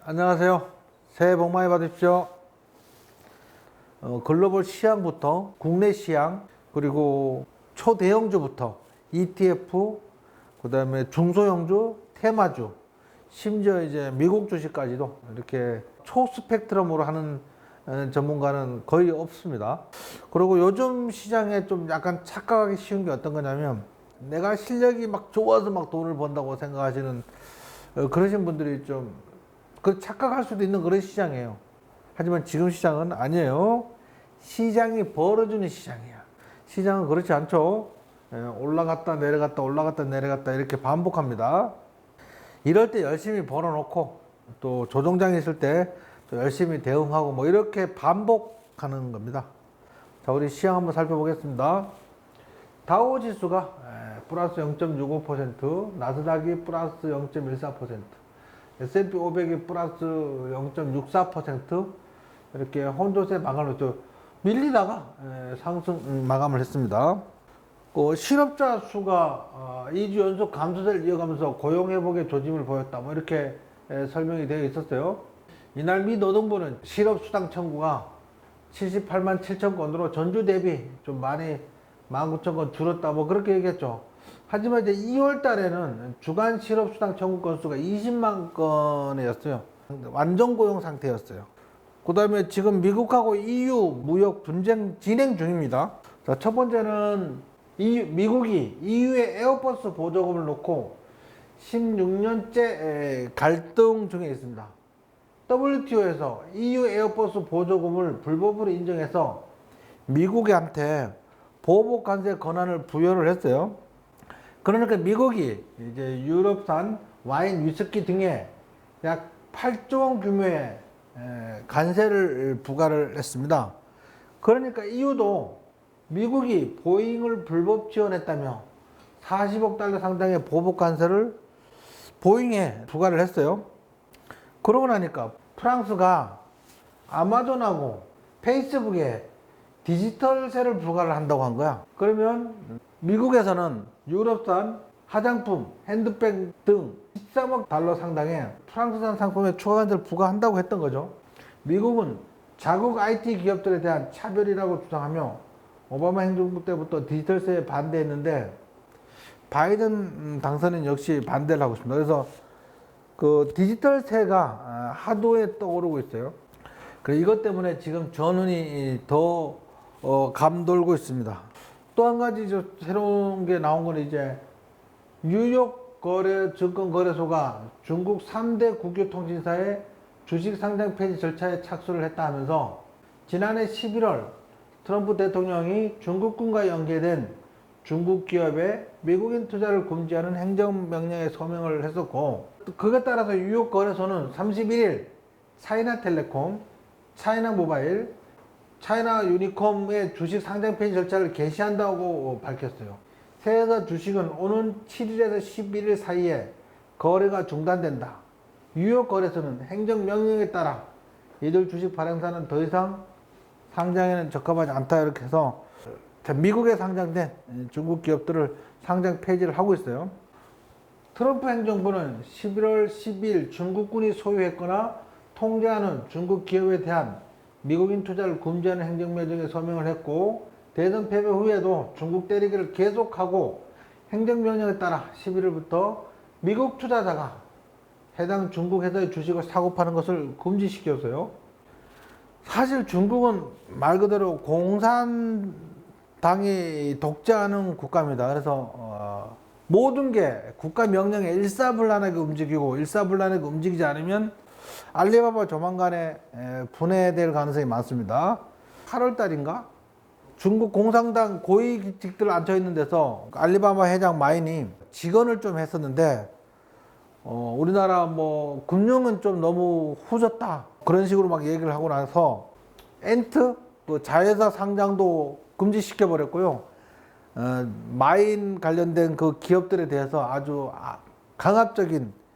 안녕하세요. 새해 복 많이 받으십시오. 글로벌 시장부터 국내 시장 그리고 초대형주부터 ETF 그다음에 중소형주, 테마주 심지어 이제 미국 주식까지도 이렇게 초스펙트럼으로 하는 전문가는 거의 없습니다. 그리고 요즘 시장에 좀 약간 착각하기 쉬운 게 어떤 거냐면 내가 실력이 막 좋아서 막 돈을 번다고 생각하시는 그러신 분들이 좀 착각할 수도 있는 그런 시장이에요. 하지만 지금 시장은 아니에요. 시장이 벌어주는 시장이야. 시장은 그렇지 않죠. 올라갔다 내려갔다 올라갔다 내려갔다 이렇게 반복합니다. 이럴 때 열심히 벌어놓고 또 조정장이 있을 때 또 열심히 대응하고 뭐 이렇게 반복하는 겁니다. 자, 우리 시장 한번 살펴보겠습니다. 다우 지수가 플러스 0.65%, 나스닥이 플러스 0.14%, S&P 500이 플러스 0.64% 이렇게 혼조세 마감을 또 밀리다가 상승 마감을 했습니다. 실업자 수가 2주 연속 감소세를 이어가면서 고용 회복의 조짐을 보였다. 뭐 이렇게 설명이 되어 있었어요. 이날 미 노동부는 실업 수당 청구가 78만 7천 건으로 전주 대비 좀 많이 19,000건 줄었다. 뭐 그렇게 얘기했죠. 하지만 이제 2월 달에는 주간 실업 수당 청구 건수가 20만 건이었어요. 완전 고용 상태였어요. 그 다음에 지금 미국하고 EU 무역 분쟁 진행 중입니다. 자, 첫 번째는 미국이 EU의 에어버스 보조금을 놓고 16년째 갈등 중에 있습니다. WTO에서 EU 에어버스 보조금을 불법으로 인정해서 미국한테 보복 관세 권한을 부여를 했어요. 그러니까 미국이 이제 유럽산 와인, 위스키 등에 약 8조 원 규모의 관세를 부과를 했습니다. 그러니까 EU도 미국이 보잉을 불법 지원했다며 40억 달러 상당의 보복 관세를 보잉에 부과를 했어요. 그러고 나니까 프랑스가 아마존하고 페이스북에 디지털세를 부과를 한다고 한 거야. 그러면 미국에서는 유럽산 화장품, 핸드백 등 13억 달러 상당의 프랑스산 상품에 추가 관세를 부과한다고 했던 거죠. 미국은 자국 IT 기업들에 대한 차별이라고 주장하며 오바마 행정부 때부터 디지털세에 반대했는데 바이든 당선인 역시 반대를 하고 있습니다. 그래서 그 디지털세가 하도에 떠오르고 있어요. 그래서 이것 때문에 지금 전운이 더 감돌고 있습니다. 또 한 가지 새로운 게 나온 건 이제 뉴욕 증권거래소가 중국 3대 국유통신사의 주식 상장 폐지 절차에 착수를 했다 하면서 지난해 11월 트럼프 대통령이 중국군과 연계된 중국 기업의 미국인 투자를 금지하는 행정명령에 서명을 했었고, 그에 따라서 뉴욕 거래소는 31일 차이나텔레콤, 차이나모바일, 차이나 유니콤의 주식 상장 폐지 절차를 개시한다고 밝혔어요. 세 회사 주식은 오는 7일에서 11일 사이에 거래가 중단된다. 뉴욕 거래소는 행정명령에 따라 이들 주식 발행사는 더 이상 상장에는 적합하지 않다 이렇게 해서 미국에 상장된 중국 기업들을 상장 폐지를 하고 있어요. 트럼프 행정부는 11월 10일 중국군이 소유했거나 통제하는 중국 기업에 대한 미국인 투자를 금지하는 행정명령에 서명을 했고, 대선 패배 후에도 중국 때리기를 계속하고 행정명령에 따라 11일부터 미국 투자자가 해당 중국 회사의 주식을 사고 파는 것을 금지시켰어요. 사실 중국은 말 그대로 공산당이 독재하는 국가입니다. 그래서 모든 게 국가 명령에 일사불란하게 움직이고 일사불란하게 움직이지 않으면 알리바바 조만간에 분해될 가능성이 많습니다. 8월 달인가 중국 공산당 고위직들 앉혀있는 데서 알리바바 회장 마인이 직언을 좀 했었는데 우리나라 뭐 금융은 좀 너무 후졌다 그런 식으로 막 얘기를 하고 나서 엔트 그 자회사 상장도 금지시켜 버렸고요. 마인 관련된 그 기업들에 대해서 아주 강압적인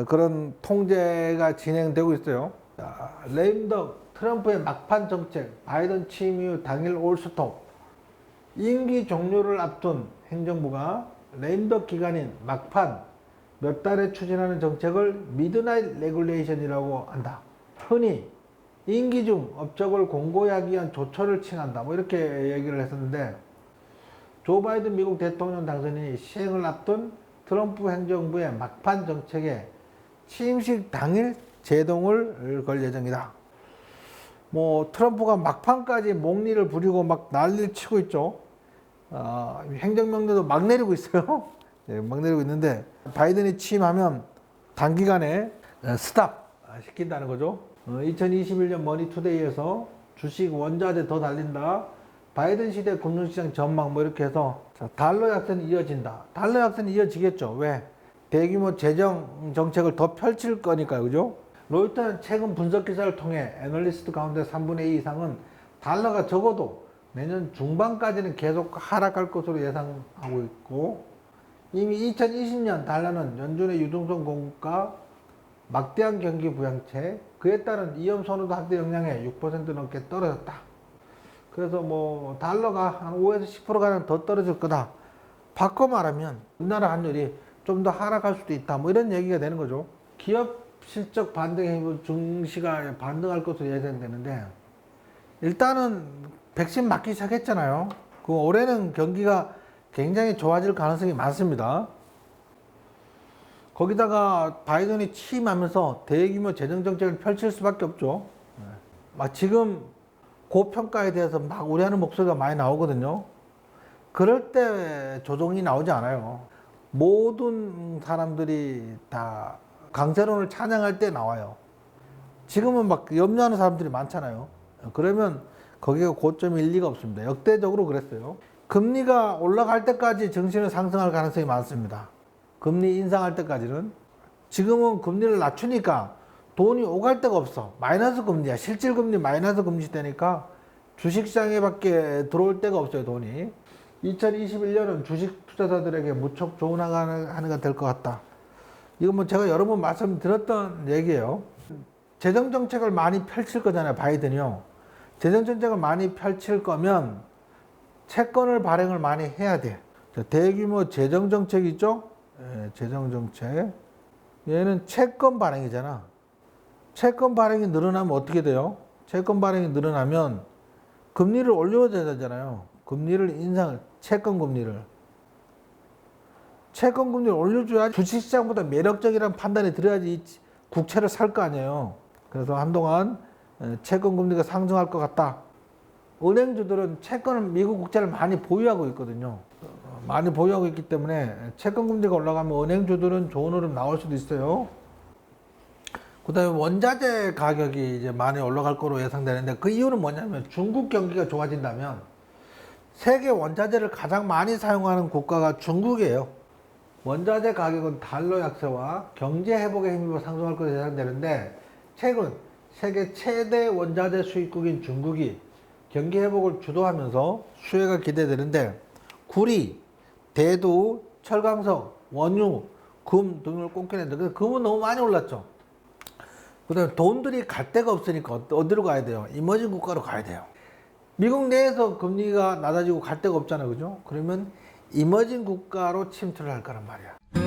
그런 통제가 진행되고 있어요. 레임덕 트럼프의 막판 정책, 바이든 취임 이후 당일 올스톱. 임기 종료를 앞둔 행정부가 레임덕 기간인 막판 몇 달에 추진하는 정책을 미드나잇 레귤레이션이라고 한다. 흔히 임기 중 업적을 공고하기 위한 조처를 칭한다. 뭐 이렇게 얘기를 했었는데, 조 바이든 미국 대통령 당선인이 시행을 앞둔 트럼프 행정부의 막판 정책에 취임식 당일 제동을 걸 예정이다. 뭐 트럼프가 막판까지 목리를 부리고 막 난리를 치고 있죠. 행정명령도 막 내리고 있어요. 네, 막 내리고 있는데, 바이든이 취임하면 단기간에 스탑 시킨다는 거죠. 2021년 머니투데이에서 주식 원자재 더 달린다, 바이든 시대 금융시장 전망, 뭐 이렇게 해서 달러 약세는 이어진다. 달러 약세는 이어지겠죠. 왜? 대규모 재정 정책을 더 펼칠 거니까요. 그죠? 로이터는 최근 분석 기사를 통해 애널리스트 가운데 3분의 2 이상은 달러가 적어도 내년 중반까지는 계속 하락할 것으로 예상하고 있고, 이미 2020년 달러는 연준의 유동성 공급과 막대한 경기 부양책, 그에 따른 위험 선호도 확대 영향에 6% 넘게 떨어졌다. 그래서 뭐 달러가 한 5에서 10%가량 더 떨어질 거다. 바꿔 말하면 우리나라 환율이 좀 더 하락할 수도 있다. 뭐 이런 얘기가 되는 거죠. 기업 실적 반등에 힘입어 증시가 반등할 것으로 예상되는데, 일단은 백신 맞기 시작했잖아요. 그 올해는 경기가 굉장히 좋아질 가능성이 많습니다. 거기다가 바이든이 취임하면서 대규모 재정 정책을 펼칠 수밖에 없죠. 막 지금 고평가에 대해서 막 우려하는 목소리가 많이 나오거든요. 그럴 때 조정이 나오지 않아요. 모든 사람들이 다 강세론을 찬양할 때 나와요. 지금은 막 염려하는 사람들이 많잖아요. 그러면 거기가 고점일 리가 없습니다. 역대적으로 그랬어요. 금리가 올라갈 때까지 증시는 상승할 가능성이 많습니다. 금리 인상할 때까지는. 지금은 금리를 낮추니까 돈이 오갈 데가 없어. 마이너스 금리야. 실질 금리 마이너스 금리 되니까 주식시장에 밖에 들어올 데가 없어요, 돈이. 2021년은 주식 투자자들에게 무척 좋은 한 해가 될 것 같다. 이건 뭐 제가 여러 번 말씀드렸던 얘기예요. 재정정책을 많이 펼칠 거잖아요, 바이든이요. 재정정책을 많이 펼칠 거면 채권을 발행을 많이 해야 돼. 대규모 재정정책 있죠? 예, 재정정책. 얘는 채권 발행이잖아. 채권 발행이 늘어나면 어떻게 돼요? 채권 발행이 늘어나면 금리를 올려야 되잖아요. 금리를 인상을, 채권 금리를 올려줘야 주식시장보다 매력적이라는 판단이 들어야지 국채를 살 거 아니에요. 그래서 한동안 채권 금리가 상승할 것 같다. 은행주들은 채권을, 미국 국채를 많이 보유하고 있거든요. 많이 보유하고 있기 때문에 채권 금리가 올라가면 은행주들은 좋은 흐름 나올 수도 있어요. 그 다음에 원자재 가격이 이제 많이 올라갈 거로 예상되는데, 그 이유는 뭐냐면 중국 경기가 좋아진다면, 세계 원자재를 가장 많이 사용하는 국가가 중국이에요. 원자재 가격은 달러 약세와 경제 회복에 힘입어 상승할 것으로 예상되는데, 최근 세계 최대 원자재 수입국인 중국이 경기 회복을 주도하면서 수혜가 기대되는데, 구리, 대두, 철강석, 원유, 금 등을 꼽기는 했는데, 금은 너무 많이 올랐죠. 그 다음에 돈들이 갈 데가 없으니까 어디로 가야 돼요? 이머징 국가로 가야 돼요. 미국 내에서 금리가 낮아지고 갈 데가 없잖아요. 그죠? 그러면 이머징 국가로 침투를 할 거란 말이야.